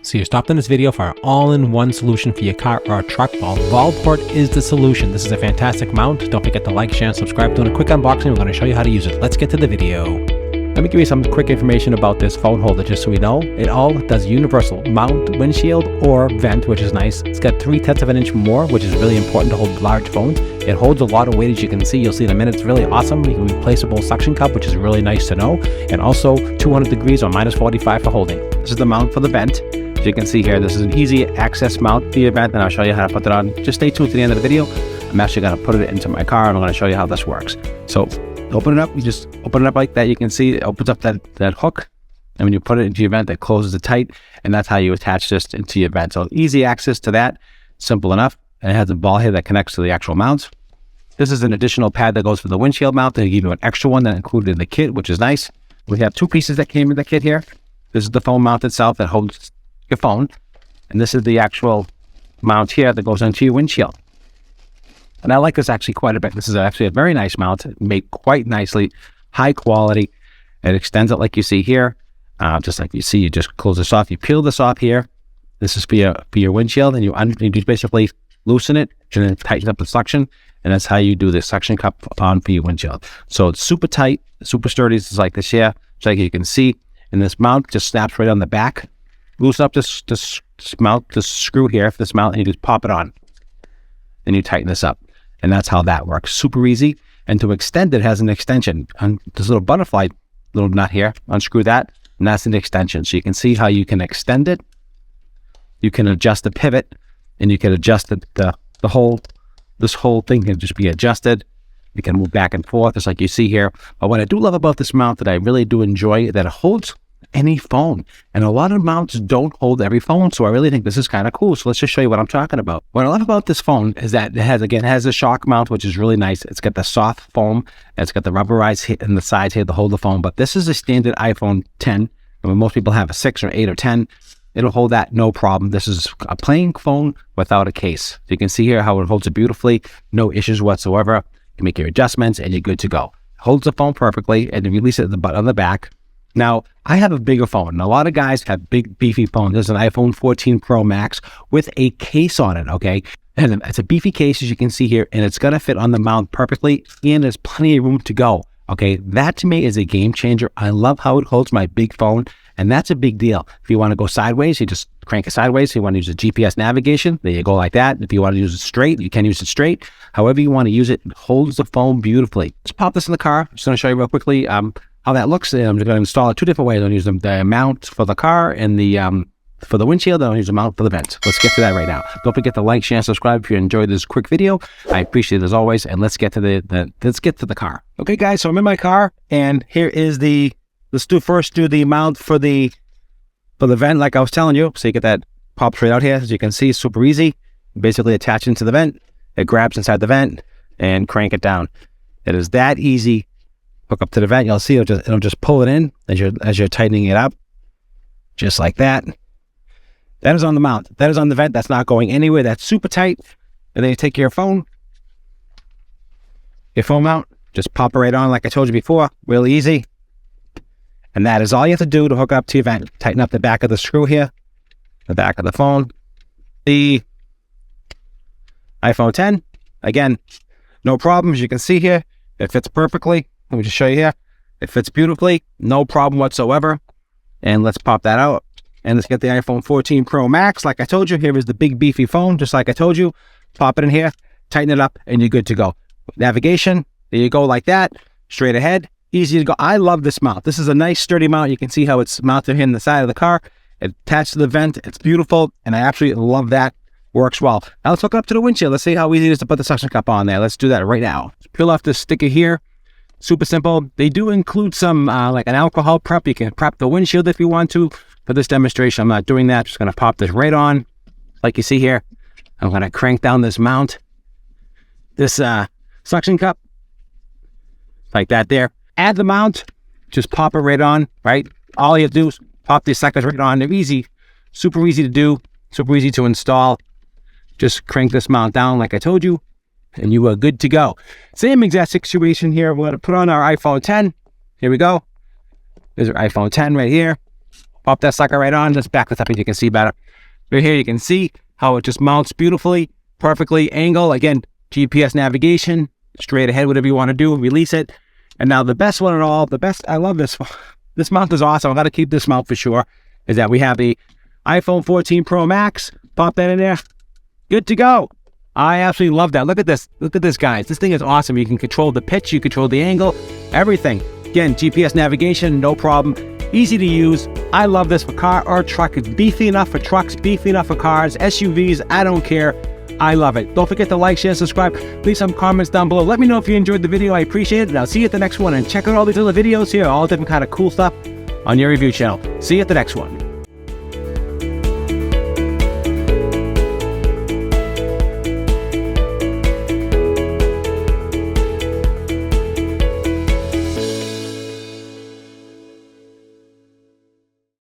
So you stopped in this video for our all-in-one solution for your car or truck. Well, Volport is the solution. This is a fantastic mount. Don't forget to like, share, and subscribe. Doing a quick unboxing. We're going to show you how to use it. Let's get to the video. Let me give you some quick information about this phone holder just so we know. It all does universal mount, windshield, or vent, which is nice. It's got 3/10 of an inch more, which is really important to hold large phones. It holds a lot of weight, as you can see. You'll see in a minute. It's really awesome. You can replaceable suction cup, which is really nice to know. And also 200 degrees or minus 45 for holding. This is the mount for the vent. As you can see here, this is an easy access mount for your vent, and I'll show you how to put it on. Just stay tuned to the end of the video. I'm actually going to put it into my car, and I'm going to show you how this works. So open it up. You just open it up like that. You can see it opens up that hook, and when you put it into your vent, it closes it tight, and that's how you attach this into your vent. So easy access to that, simple enough. And it has a ball here that connects to the actual mount. This is an additional pad that goes for the windshield mount. They give you an extra one that included in the kit, which is nice. We have two pieces that came in the kit here. This is the phone mount itself that holds your phone, and this is the actual mount here that goes into your windshield. And I like this actually quite a bit. This is actually a very nice mount, made quite nicely, high quality. It extends it like you see here, just like you see. You just close this off. You peel this off here. This is for your windshield, and you just basically loosen it and then tighten up the suction, and that's how you do the suction cup on for your windshield. So it's super tight, super sturdy. It's like this here, so like you can see. And this mount just snaps right on the back. Loosen up this mount, this screw here for this mount, and you just pop it on. Then you tighten this up. And that's how that works. Super easy. And to extend it has an extension. And this little butterfly little nut here, unscrew that, and that's an extension. So you can see how you can extend it. You can adjust the pivot, and you can adjust this whole thing can just be adjusted. You can move back and forth, just like you see here. But what I do love about this mount that I really do enjoy, that it holds any phone, and a lot of mounts don't hold every phone, so I really think this is kind of cool. So let's just show you what I'm talking about. What I love about this phone is that it has a shock mount, which is really nice. It's got the soft foam, and it's got the rubberized hit in the sides here to hold the phone. But this is a standard iPhone 10, and when most people have a 6 or 8 or 10, it'll hold that no problem. This is a plain phone without a case. So you can see here how it holds it beautifully, no issues whatsoever. You can make your adjustments, and you're good to go. Holds the phone perfectly, and you release it at the button on the back. Now, I have a bigger phone, and a lot of guys have big, beefy phones. There's an iPhone 14 Pro Max with a case on it, okay? And it's a beefy case, as you can see here, and it's going to fit on the mount perfectly, and there's plenty of room to go, okay? That, to me, is a game changer. I love how it holds my big phone, and that's a big deal. If you want to go sideways, you just crank it sideways. If you want to use a GPS navigation, there you go like that. If you want to use it straight, you can use it straight. However you want to use it, it holds the phone beautifully. Let's pop this in the car. I'm just going to show you real quickly how that looks. I'm going to install it two different ways. I'm going to use the mount for the car and the for the windshield, and I'll use the mount for the vent. Let's get to that right now. Don't forget to like, share, and subscribe if you enjoyed this quick video. I appreciate it as always, and let's get to the car. Okay, guys, so I'm in my car, and here is let's first do the mount for the vent, like I was telling you. So you get that pops right out here. As you can see, super easy. Basically attach into the vent. It grabs inside the vent and crank it down. It is that easy. Hook up to the vent. You'll see it'll just pull it in as you're tightening it up, just like that. That is on the mount. That is on the vent. That's not going anywhere. That's super tight. And then you take your phone mount, just pop it right on, like I told you before. Really easy. And that is all you have to do to hook up to your vent. Tighten up the back of the screw here, the back of the phone. The iPhone 10, again, no problem. As you can see here, it fits perfectly. Let me just show you here. It fits beautifully, no problem whatsoever. And let's pop that out. And let's get the iPhone 14 Pro Max. Like I told you, here is the big beefy phone, just like I told you. Pop it in here, tighten it up, and you're good to go. Navigation, there you go like that, straight ahead. Easy to go. I love this mount. This is a nice sturdy mount. You can see how it's mounted here in the side of the car. It's attached to the vent. It's beautiful, and I absolutely love that. Works well. Now let's hook it up to the windshield. Let's see how easy it is to put the suction cup on there. Let's do that right now. Let's peel off this sticker here. Super simple. They do include some like an alcohol prep. You can prep the windshield if you want to. For this demonstration, I'm not doing that. Just going to pop this right on. Like you see here, I'm going to crank down this mount, this suction cup, like that there. Add the mount, just pop it right on, right? All you have to do is pop these suckers right on. They're easy, super easy to do, super easy to install. Just crank this mount down like I told you, and you are good to go. Same exact situation here. We're going to put on our iPhone 10. Here we go. There's our iPhone 10 right here. Pop that sucker right on. Just back this up so you can see better. Right here you can see how it just mounts beautifully, perfectly angle. Again, GPS navigation, straight ahead, whatever you want to do, release it. And now the best one of all, I love this. This mount is awesome. I got to keep this mount for sure, is that we have the iPhone 14 Pro Max. Pop that in there. Good to go. I absolutely love that. Look at this. Look at this, guys. This thing is awesome. You can control the pitch. You control the angle. Everything. Again, GPS navigation, no problem. Easy to use. I love this for car or truck. It's beefy enough for trucks, beefy enough for cars, SUVs. I don't care. I love it. Don't forget to like, share, subscribe. Leave some comments down below. Let me know if you enjoyed the video. I appreciate it. And I'll see you at the next one. And check out all these other videos here. All different kind of cool stuff on your review channel. See you at the next one.